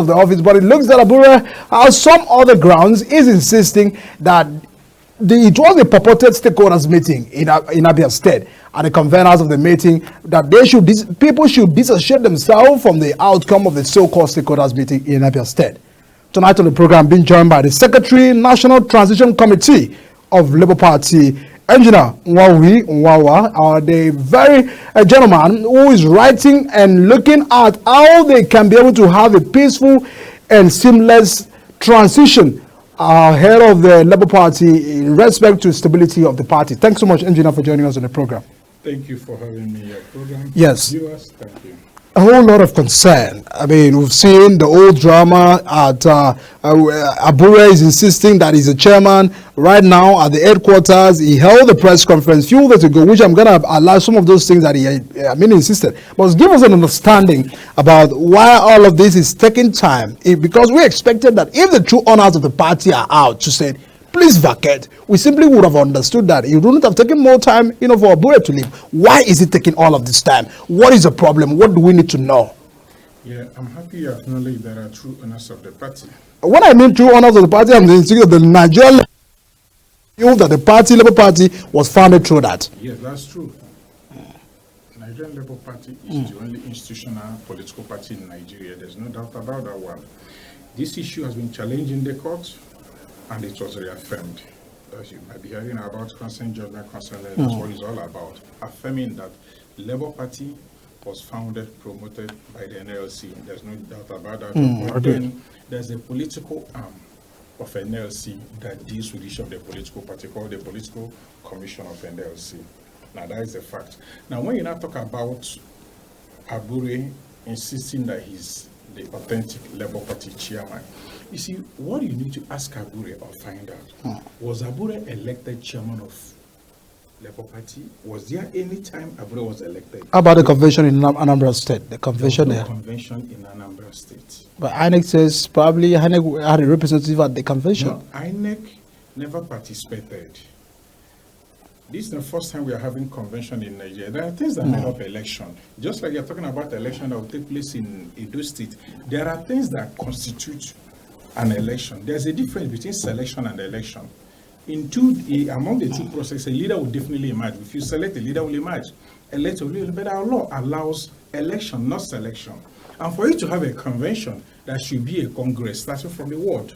of the office, but it looks that Abure has some other grounds, is insisting that it was a purported stakeholders meeting in Abia State, and the conveners of the meeting that people should disassociate themselves from the outcome of the so-called stakeholders meeting in Abia State. Tonight on the program, being joined by the Secretary, National Transition Committee of Labour Party, Engineer Nwawa, the very gentleman who is writing and looking at how they can be able to have a peaceful and seamless transition ahead of the Labour Party in respect to stability of the party. Thanks so much, Engineer, for joining us on the program. Thank you for having me on your program. Yes. Viewers, thank you. A whole lot of concern. I mean, we've seen the old drama at Abure is insisting that he's a chairman. Right now at the headquarters, he held the press conference a few days ago, which I'm going to allow some of those things that he insisted. But give us an understanding about why all of this is taking time. Because we expected that if the true owners of the party are out to say, please vacate, we simply would have understood that. You wouldn't have taken more time, for Abure to leave. Why is it taking all of this time? What is the problem? What do we need to know? Yeah, I'm happy you acknowledge there are true owners of the party. When I mean true owners of the party, I'm thinking of the Nigerian that the Labour Party was founded through that. Yes, that's true. Nigerian Labour Party is the only institutional political party in Nigeria. There's no doubt about that one. This issue has been challenged in the courts, and it was reaffirmed. As you might be hearing about consent judgment, that's what it's all about. Affirming that Labour Party was founded, promoted by the NLC. There's no doubt about that. But then there's a political arm of NLC that deals with the issue of the political party called the Political Commission of NLC. Now that is a fact. Now when you now talk about Abure insisting that he's the authentic Labour Party chairman, you see, what you need to ask Abure or find out, was Abure elected chairman of Labour Party? Was there any time Abure was elected? How about the convention in Anambra State? The convention there? Convention in Anambra State. But INEC says probably INEC had a representative at the convention. No, INEC never participated. This is the first time we are having convention in Nigeria. There are things that made up election. Just like you're talking about election that will take place in Edo State, there are things that constitute an election. There's a difference between selection and election. Among the two processes, a leader will definitely emerge. If you select a leader, will emerge. Elected will emerge. But our law allows election, not selection. And for you to have a convention, there should be a congress starting from the ward.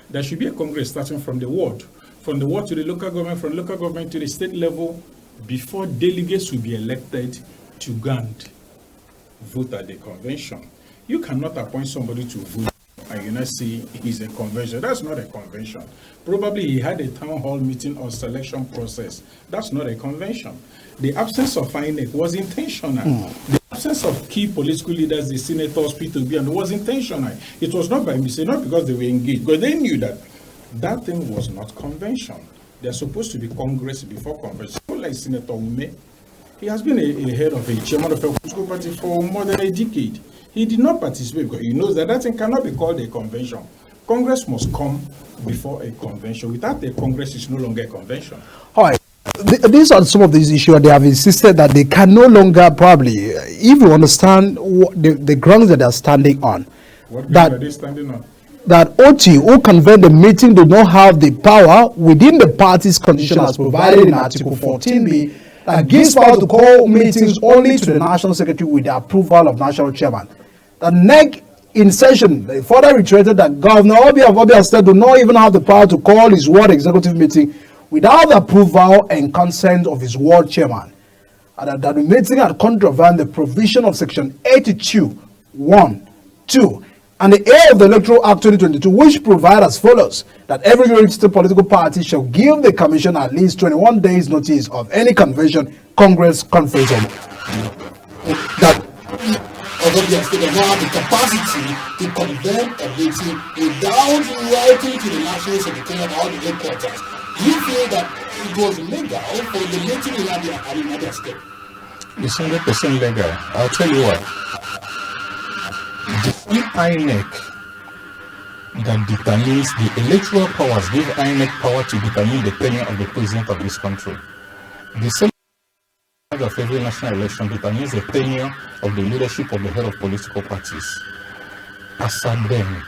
There should be a congress starting from the ward. From the ward to the local government, from local government to the state level, before delegates will be elected to go and vote at the convention. You cannot appoint somebody to vote and you not say he's a convention. That's not a convention. Probably he had a town hall meeting or selection process. That's not a convention. The absence of INEC was intentional. The absence of key political leaders, the senators, P2B, and was intentional. It was not by mistake, not because they were engaged, because they knew that that thing was not convention. They're supposed to be Congress before convention. Like Senator Ume, he has been a head of a chairman of a political party for more than a decade. He did not participate because he knows that that thing cannot be called a convention. Congress must come before a convention. Without a Congress, it's no longer a convention. All right. These are some of these issues. They have insisted that they can no longer probably, if you understand what the grounds that they are standing on. What grounds are they standing on? That OT, who convened the meeting, do not have the power within the party's constitution as provided in Article 14B that gives power to call meetings only to the National Secretary with the approval of National Chairman. The NEC in session they further reiterated that Governor Obi of Abia State do not even have the power to call his ward executive meeting without the approval and consent of his ward chairman. And that the meeting had contravened the provision of Section 82, 1, 2, and the A of the Electoral Act 2022, which provide as follows, that every registered political party shall give the Commission at least 21 days notice of any convention, congress, conference, that Obia State does not have the capacity to convene a meeting without writing to the National Secretariat or the headquarters. You feel that it was legal for the meeting in Abia State? It's 100% legal. I'll tell you what. The INEC that determines the electoral powers give INEC power to determine the tenure of the president of this country. The same of every national election determines the tenure of the leadership of the head of political parties. as at then,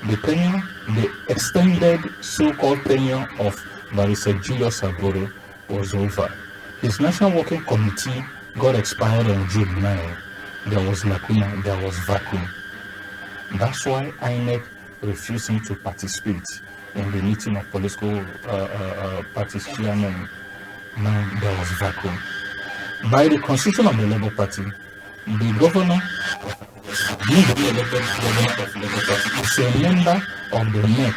the extended so-called tenure of Barrister Julius Agboro was over. His National Working Committee got expired on June 9. There was lacuna, there was vacuum. That's why INEC refused him to participate in the meeting of political parties chairman. Now there was vacuum. By the constitution of the Labour Party, the governor, the elected governor of Labour Party, is a member of the NEC.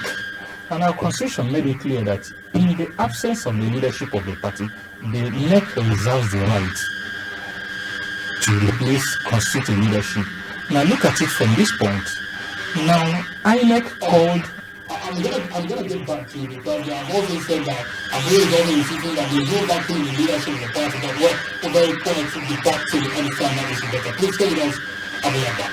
And our constitution made it clear that in the absence of the leadership of the party, the NEC reserves the right to replace constituted leadership. Now look at it from this point. Now INEC called. I'm gonna get back to you because I've also said that I'm really very insisting that there's no back to the leadership of the party, but we're very important to get back to the understand that is better. Please stay with us. I'll be right back.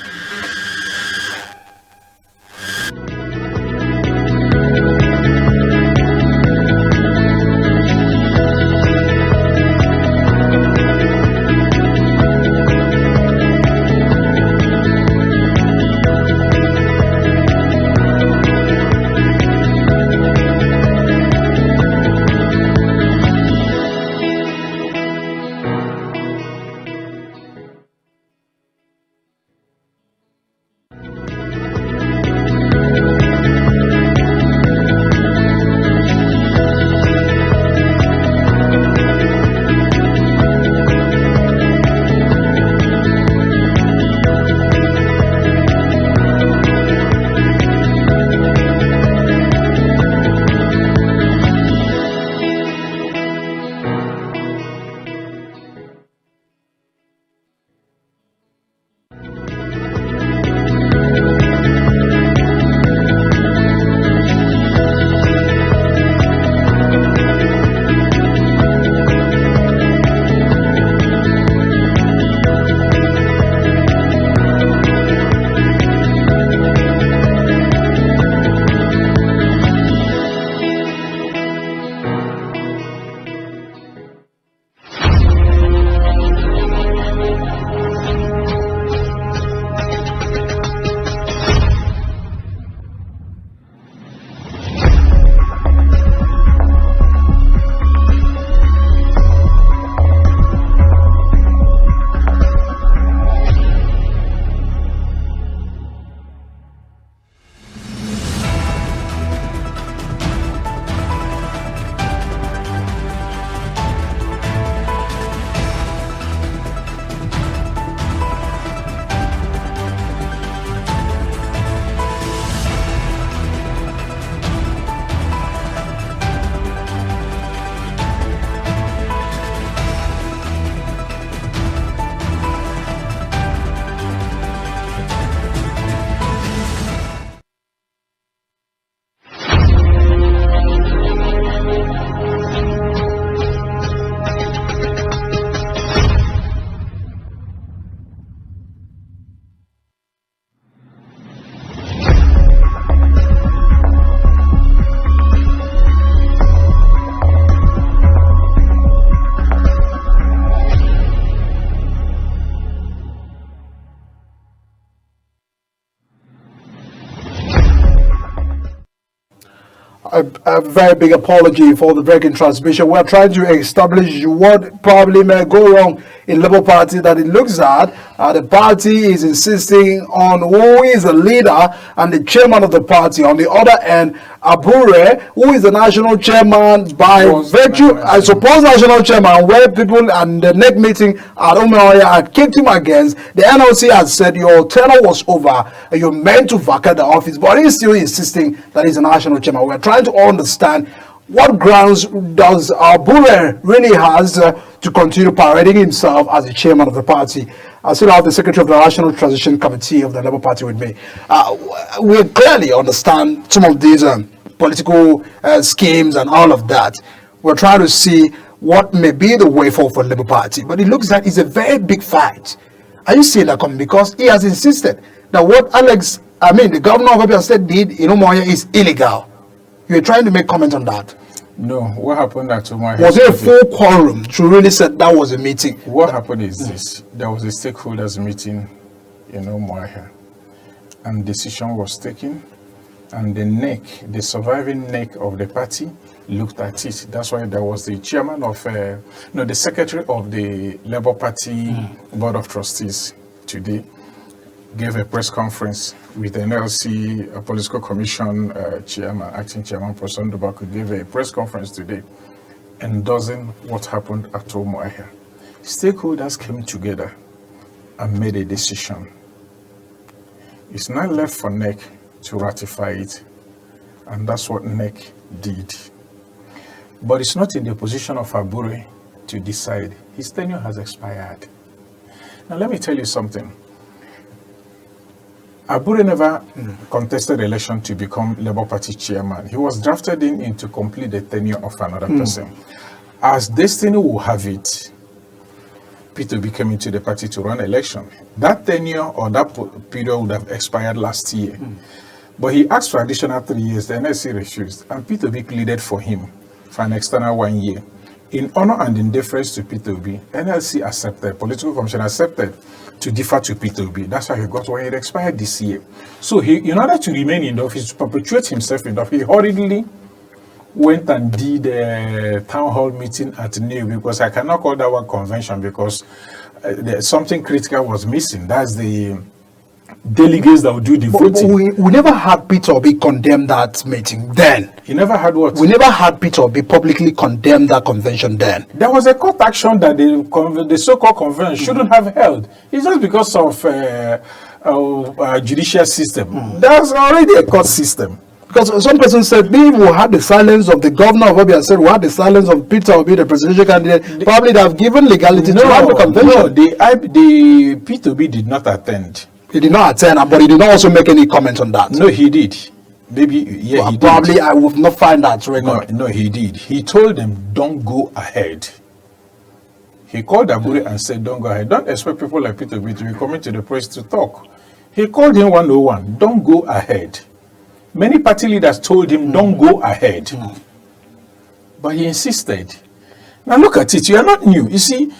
A very big apology for the break in transmission. We're trying to establish what probably may go wrong in Labour Party, that it looks at the party is insisting on who is the leader and the chairman of the party. On the other end, Abure, who is the national chairman by virtue, I suppose, national chairman, where people and the NEC meeting at Umuahia had kicked him against. The NLC had said your tenure was over, and you're meant to vacate the office, but he's still insisting that he's a national chairman. We're trying to understand what grounds does Abure really has to continue parading himself as the chairman of the party. I still have the secretary of the National Transition Committee of the Labour Party with me. We clearly understand some of these political schemes and all of that. We're trying to see what may be the way forward for the Labour Party. But it looks like it's a very big fight. Are you seeing that coming? Because he has insisted that what the governor of Abia State did in Umuahia is illegal. You're trying to make comment on that. No, what happened at Umuahia? Was there a full quorum to really say that was a meeting? What happened is this. There was a stakeholders meeting in Umuahia. and decision was taken, and the neck, the surviving neck of the party, looked at it. That's why there was the chairman of, the secretary of the Labour Party Board of Trustees today gave a press conference with the NLC Political Commission chairman, acting chairman, Professor Ndubaku, gave a press conference today endorsing what happened at Umuahia. Stakeholders came together and made a decision. It's not left for NEC to ratify it, and that's what NEC did. But it's not in the position of Abure to decide. His tenure has expired. Now let me tell you something. Abure never contested election to become Labour Party chairman. He was drafted in to complete the tenure of another person. As destiny will have it, Peter came into the party to run election. That tenure or that period would have expired last year. But he asked for additional 3 years. The NSC refused, and Peter Obi pleaded for him for an external 1 year. In honor and in deference to Peter Obi, NLC accepted, Political Commission accepted to defer to Peter Obi. That's how he got when it expired this year. So he, in order to remain in the office, to perpetuate himself in the office, he hurriedly went and did a town hall meeting at New, because I cannot call that one convention, because something critical was missing. That's the delegates that would do the voting. We never had Peter Obi condemn that meeting then. He never had what? We never had Peter Obi publicly condemn that convention then. There was a court action that the so-called convention shouldn't have held. It's just because of judicial system. There's already a court system. Because some person said, we will have the silence of the governor of Obi, and said we had the silence of Peter Obi, the presidential candidate. Probably they have given legality to have the convention. No, the Peter Obi did not attend. He did not attend, but he did not also make any comment on that. No, he did. Maybe, yeah, well, he probably did. I would not find that record. No, he did. He told them, don't go ahead. He called Abure and said, don't go ahead. Don't expect people like Peter Obi to be coming to the press to talk. He called him 101, don't go ahead. Many party leaders told him, don't go ahead. But he insisted. Now look at it. You are not new. You see,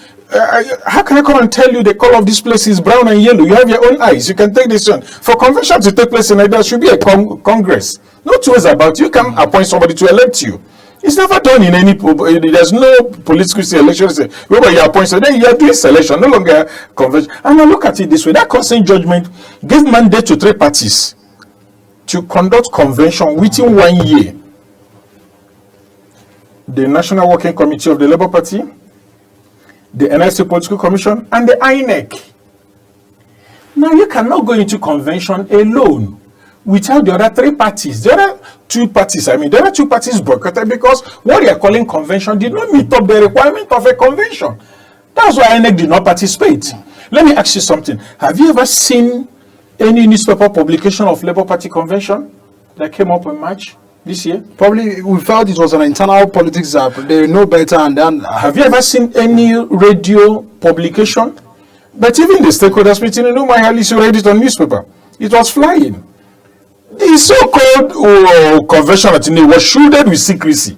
how can I come and tell you the color of this place is brown and yellow? You have your own eyes. You can take this one. For convention to take place in Nigeria, there should be a congress. No two ways about it. You can appoint somebody to elect you. It's never done in any, there's no political election. Whether you appoint, so then you are doing selection, no longer convention. And now look at it this way. That consent judgment gave mandate to 3 parties to conduct convention within 1 year. The National Working Committee of the Labour Party, the NLC Political Commission, and the INEC. Now you cannot go into convention alone without the other 3 parties. The other 2 parties, the other 2 parties boycotted because what they are calling convention did not meet up the requirement of a convention. That's why INEC did not participate. Let me ask you something. Have you ever seen any newspaper publication of Labour Party convention that came up in March this year? Probably we felt it was an internal politics that they know better, and then have you ever seen any radio publication? But even the stakeholders meeting in Umuahia, at least you read it on newspaper. It was flying. The so-called convention at Tine was shielded with secrecy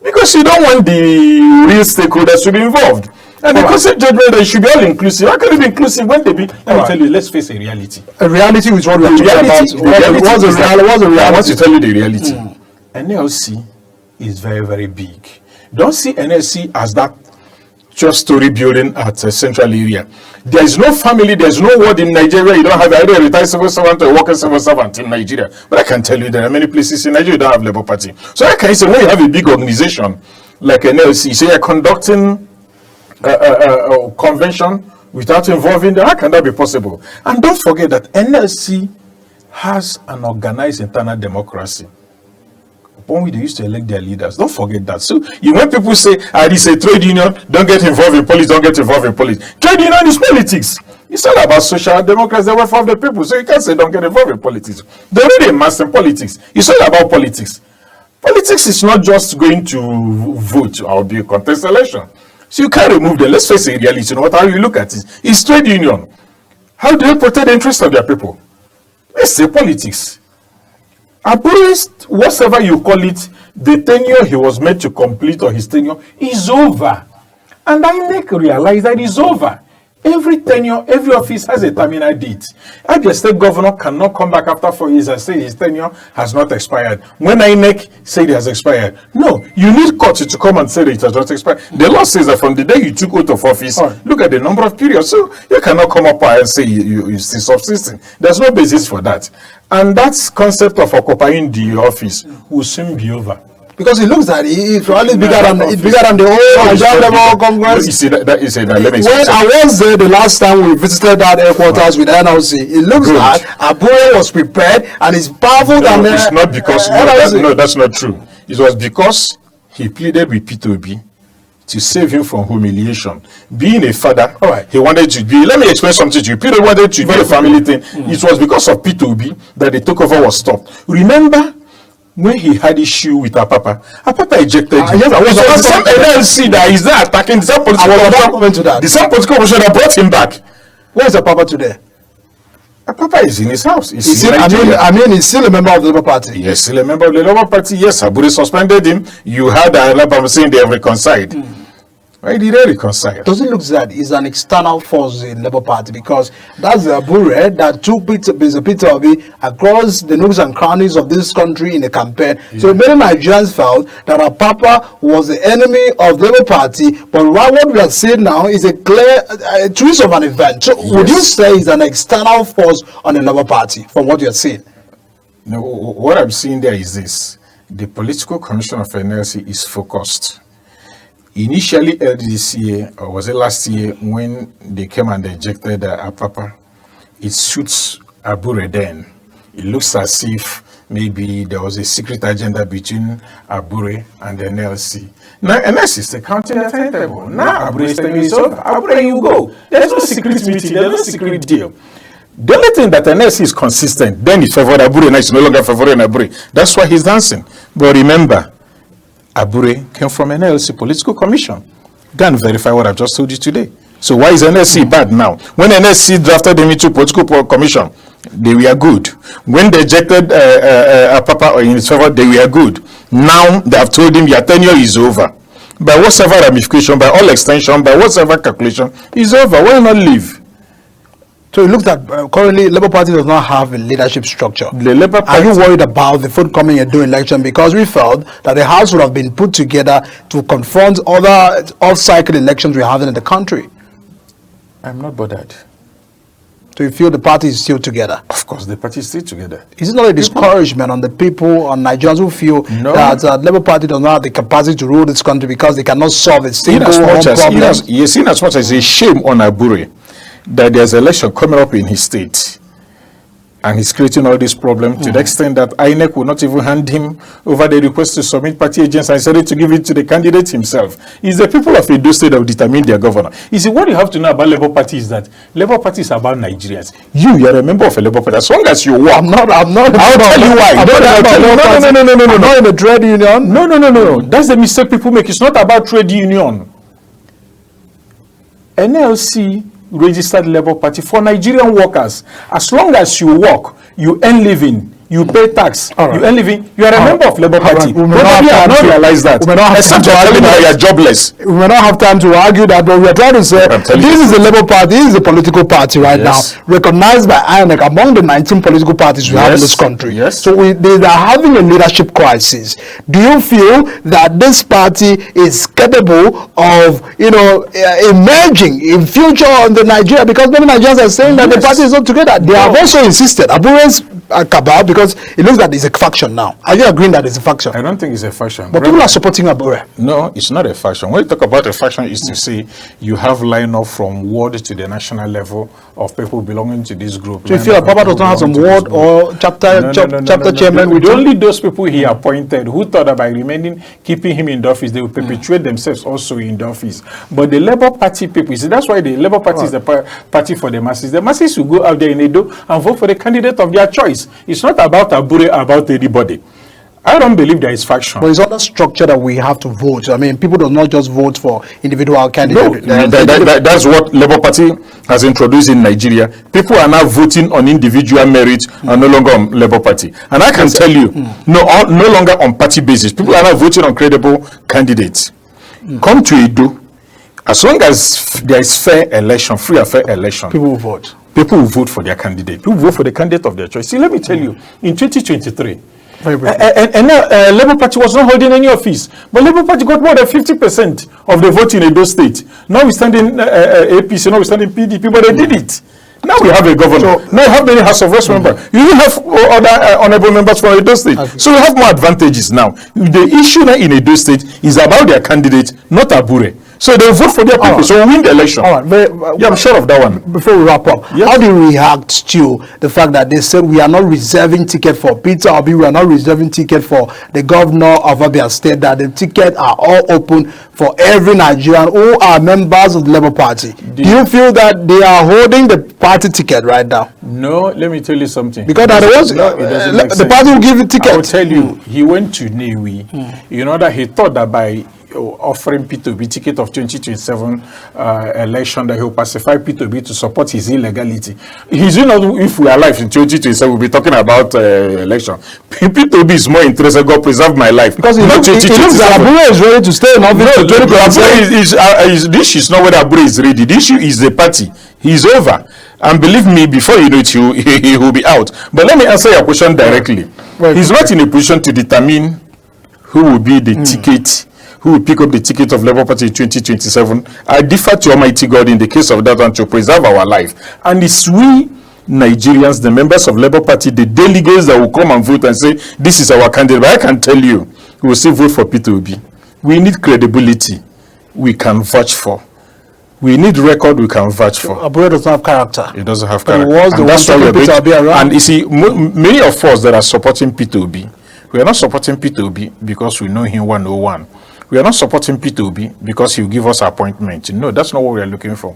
because you don't want the real stakeholders to be involved. And the consent judgment, they should be all inclusive. How can it be inclusive when they be? Let me tell you, let's face a reality. A reality is what we are talking about. What's a reality? I want to tell you the reality. NLC is very, very big. Don't see NLC as that just story building at a central area. There is no family, there is no ward in Nigeria. You don't have either a retired civil servant or a working civil servant in Nigeria. But I can tell you there are many places in Nigeria you don't have Labour Party. So I can say when you have a big organization like NLC, so you're conducting a convention without involving them, how can that be possible? And don't forget that NLC has an organized internal democracy. When they used to elect their leaders, don't forget that. So when people say, this is a trade union, don't get involved in politics, don't get involved in politics. Trade union is politics. It's all about social democracy, the welfare of the people. So you can't say don't get involved in politics. They're already immersed in politics. It's all about politics. Politics is not just going to vote or be a contest election. So you can't remove them. Let's face the reality. No matter how you look at it, it's trade union. How do they protect the interests of their people? Let's say politics. Abure's, whatever you call it, the tenure he was meant to complete or his tenure is over. And INEC realized that it's over. Every tenure, every office has a terminal date. Abia State governor cannot come back after 4 years and say his tenure has not expired. When INEC say it has expired, no, you need court to come and say that it has not expired. The law says that from the day you took oath of office, look at the number of periods. So you cannot come up and say you're still subsisting. There's no basis for that. And that concept of occupying the office will soon be over. Because it looks like it's probably bigger than the whole Nigerian level Congress. You see, that is a let me When I was there the last time we visited that headquarters with NLC, it looks like Abure was prepared and is powerful than No, it's not because no, that's not true. It was because he pleaded with P2B to save him from humiliation. Being a father, he wanted to be. Let me explain something to you. P2B wanted to be a family thing. It was because of P2B that the takeover was stopped. Remember? When he had issue with Apapa ejected him. Yes, it was the same NLC that is there attacking the same political opposition. The same political opposition that brought him back. Where is Apapa today? Apapa is in his house. He's he's still a member of the Labour Party. Yes, still a member of the Labour Party. Yes, Abure suspended him. You had Alabama saying they have reconciled. Why did they reconcile? Does it look that he's an external force in Labour Party? Because that's the Abure that took Peter Obi across the nooks and crannies of this country in a campaign. Yeah. So many Nigerians felt that Apapa was the enemy of the Labour Party, but what we are seeing now is a clear twist of an event. So would you say he's an external force on the Labour Party from what you're seeing? No, what I'm seeing there is this. The political commission of NLC is focused. Initially this year, or was it last year, when they came and ejected Apapa, it suits Abure then. It looks as if maybe there was a secret agenda between Abure and the NLC. Now NLC is counting the timetable. Now Abure is telling you, so Abure, you go. There's no secret meeting, there's no secret deal. The only thing that NLC is consistent, then he favored Abure, now he's no longer favoring Abure. That's why he's dancing. But remember, Abure came from NLC Political Commission. Go and verify what I've just told you today. So why is NLC bad now? When NLC drafted them into Political Commission, they were good. When they ejected Apapa in his favor, they were good. Now they have told him your tenure is over. By whatever ramification, by all extension, by whatever calculation, it's over. Why not leave? So it looks like currently Labour Party does not have a leadership structure. The Labour Party, are you worried about the forthcoming Edo election? Because we felt that the House would have been put together to confront other off-cycle elections we're having in the country. I'm not bothered. So you feel the party is still together? Of course, the party is still together. Is it not a discouragement on the people, on Nigerians who feel that Labour Party does not have the capacity to rule this country because they cannot solve a single problem? You're seeing as much as a shame on Abure that there's an election coming up in his state and he's creating all this problem to the extent that INEC will not even hand him over the request to submit party agents and decided to give it to the candidate himself. It's the people of Edo State that will determine their governor. You see, what you have to know about Labour Party is that Labour Party is about Nigerians. You are a member of a Labour Party. As long as you work. I'm not. I'll tell you why. No. Not in a trade union. No. That's the mistake people make. It's not about trade union. NLC registered Labour Party for Nigerian workers. As long as you work, you earn living, you pay tax, you earn living, you are a member of Labour Party. Probably have not realized that. Except you're telling me that you're jobless. We may not have time to argue that, but we are trying to say this is the Labour Party, this is a political party right now, recognized by INEC among the 19 political parties we have in this country. So they are having a leadership crisis. Do you feel that this party is capable of, emerging in future on the Nigeria? Because many Nigerians are saying that the party is not together. They have also insisted. Abure's cabal, because it looks like it's a faction now. Are you agreeing that it's a faction? I don't think it's a faction. But people are supporting Abure. No, it's not a faction. When you talk about a faction, is to say you have line-up from ward to the national level of people belonging to this group. So you feel like Papa does not have some ward or chapter chairman? With only those people he appointed who thought that by keeping him in the office, they will perpetuate themselves also in the office. But the Labour Party people, see, that's why the Labour Party is the party for the masses. The masses will go out there in Edo and vote for the candidate of their choice. It's not about Abure, about anybody. I don't believe there is faction. But it's not a structure that we have to vote. I mean, people do not just vote for individual candidates. No, that's what Labour Party has introduced in Nigeria. People are now voting on individual merit and no longer on Labour Party. And I can tell you, no longer on party basis. People are now voting on credible candidates. Come to Edo. As long as there is fair election, free and fair election, People will vote. people will vote for their candidate. People vote for the candidate of their choice. See, let me tell you, in 2023, Very briefly. and Labour Party was not holding any office, but Labour Party got more than 50% of the vote in Edo State. Now we stand in APC, now we stand in PDP, but they did it. Now we have a governor. Now we have many House of Reps members. You even have other honorable members from Edo State. So we have more advantages now. The issue now in Edo State is about their candidate, not Abure. So they vote for their people. So we win the election. All right. Yeah, I'm sure of that one. Before we wrap up, Yes. how do you react to the fact that they said we are not reserving ticket for Peter Obi, we are not reserving ticket for the governor of Abia State, that the tickets are all open for every Nigerian who are members of the Labour Party? Do you feel that they are holding the party ticket right now? No, let me tell you something. Because that was No, it doesn't make the sense. party will give you I will ticket. tell you, he went to Newi. You know that he thought that by offering P2B ticket of 2027 election that he will pacify P2B to support his illegality. He's, you know, if we are alive in 2027, we'll be talking about election. P2B is more interested. God preserve my life. Because it Not looks that 2027. Abure is ready to stay in office. The issue is not whether Abure is ready. The issue is the party. He's over. And believe me, before you know it, he will be out. But let me answer your question directly. He's not in a position to determine who will be the ticket, who will pick up the ticket of Labour Party in 2027. I defer to Almighty God in the case of that one to preserve our life. And it's we Nigerians, the members of Labour Party, the delegates that will come and vote and say, this is our candidate. But I can tell you, we will still vote for P2B. We need credibility. We can vouch for. We need record we can vouch for. Abure does not have character. It doesn't have But he character. was the And one that's why taking we're going Peter Obi to- around. And you see, many of us that are supporting P2B, we are not supporting P2B because we know him 101. We are not supporting P2B because he will give us appointment. No, that's not what we are looking for.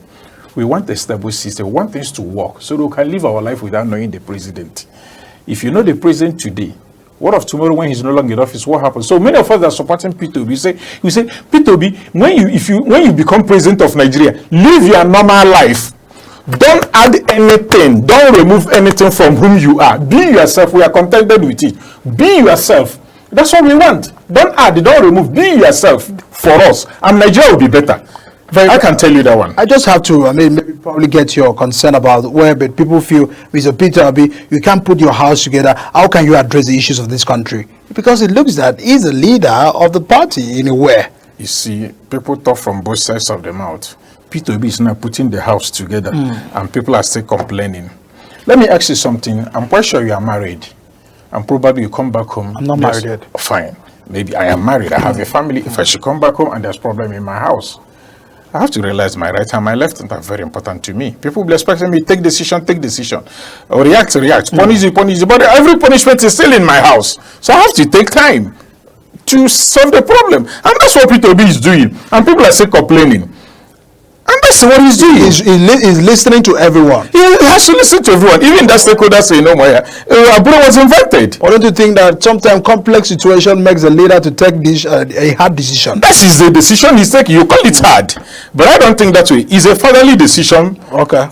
We want a stable system. We want things to work so that we can live our life without knowing the president. If you know the president today, what of tomorrow when he's no longer in office? What happens? So many of us that are supporting P2B say P2B, when you become president of Nigeria, live your normal life. Don't add anything. Don't remove anything from whom you are. Be yourself. We are contented with it. Be yourself. That's what we want. Don't add. Don't remove. Be yourself for us, and Nigeria will be better. I can tell you that one. I just have to, maybe probably get your concern about where but people feel, Mr. Peter Obi, you can't put your house together. How can you address the issues of this country? Because it looks that he's the leader of the party in a way. You see, people talk from both sides of the mouth. P2B is now putting the house together, and people are still complaining. Let me ask you something. I'm quite sure you are married, and probably you come back home. I'm not married yet. Fine. Maybe I am married. I have a family. If I should come back home and there's problem in my house, I have to realize my right and my left hand are very important to me. People will be expecting me take decision, or react. Punish you. But every punishment is still in my house, so I have to take time to solve the problem, and that's what P2B is doing. And people are still complaining. And that's what he's doing. He's listening to everyone. He has to listen to everyone. Even that stakeholder say, no, Abure was invited. Or don't you think that sometimes complex situation makes a leader to take a hard decision? That is the decision he's taking. You call it hard. But I don't think that way. It's a fatherly decision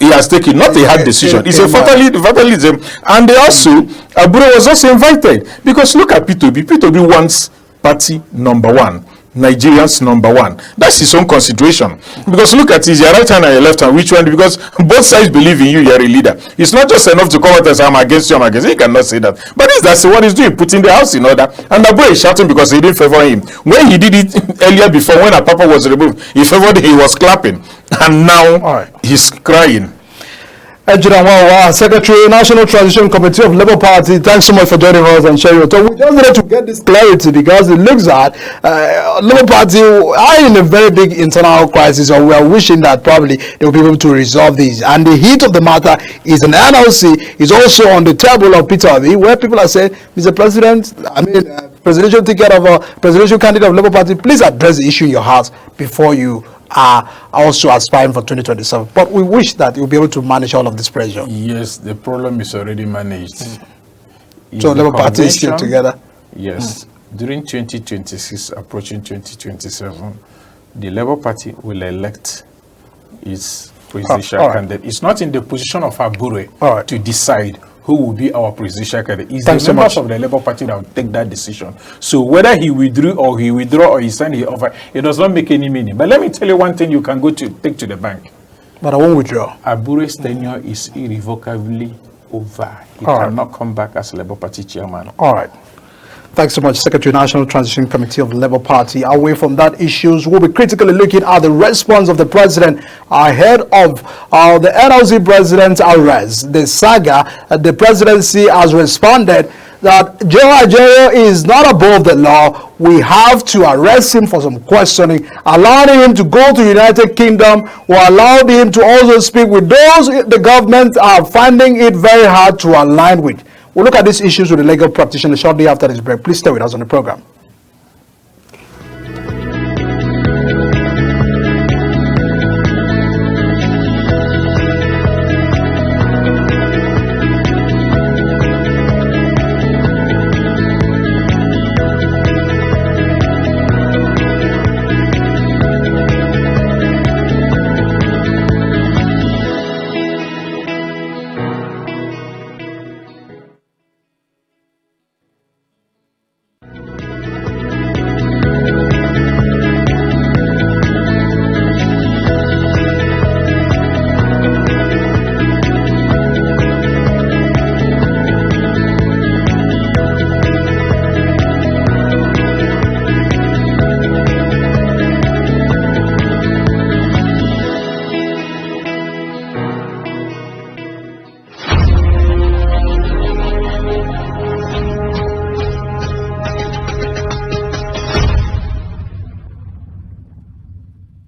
he has taken, not a hard decision. It's a fatherly. And they also, Abure was also invited. Because look at P2B. P2B wants party number one. Nigerians number one. That's his own consideration. Because look at it, your right hand and your left hand, which one? Because both sides believe in you, you're a leader. It's not just enough to come out and say, I'm against you, I'm against you. He cannot say that. But that's what he's doing, putting the house in order. And Abure is shouting because he didn't favor him. When he did it earlier before, when Apapa was removed, he favored him, he was clapping. And now he's crying. Ejira Nwawa, Secretary, National Transition Committee of Labour Party, thanks so much for joining us and sharing your thoughts. We just wanted to get this clarity because it looks at Labour Party are in a very big internal crisis, and we are wishing that probably they will be able to resolve this. And the heat of the matter is an NLC is also on the table of Peter Obi, where people are saying, Mr. President, presidential ticket of a presidential candidate of Labour Party, please address the issue in your house before you are also aspiring for 2027. But we wish that you'll be able to manage all of this pressure. Yes, the problem is already managed. So Labour Party is still together? Yes. During 2026, approaching 2027, the Labour Party will elect its presidential candidate. It's not in the position of Abure to decide who will be our presidential candidate. It's Thanks the so members much. of the Labour Party that will take that decision. So whether he withdrew or he signed the offer, it does not make any meaning. But let me tell you one thing you can take to the bank. But I won't withdraw. Abure's tenure is irrevocably over. He All right. cannot come back as Labour Party chairman. All right. Thanks so much, Secretary National Transition Committee of the Labour Party. Away from that issues, we'll be critically looking at the response of the president ahead of the NLC president's arrest. The saga, the presidency has responded that Joe Ajaero is not above the law. We have to arrest him for some questioning, allowing him to go to United Kingdom, or allowed him to also speak with those the government are finding it very hard to align with. We'll look at these issues with the legal practitioner shortly after this break. Please stay with us on the program.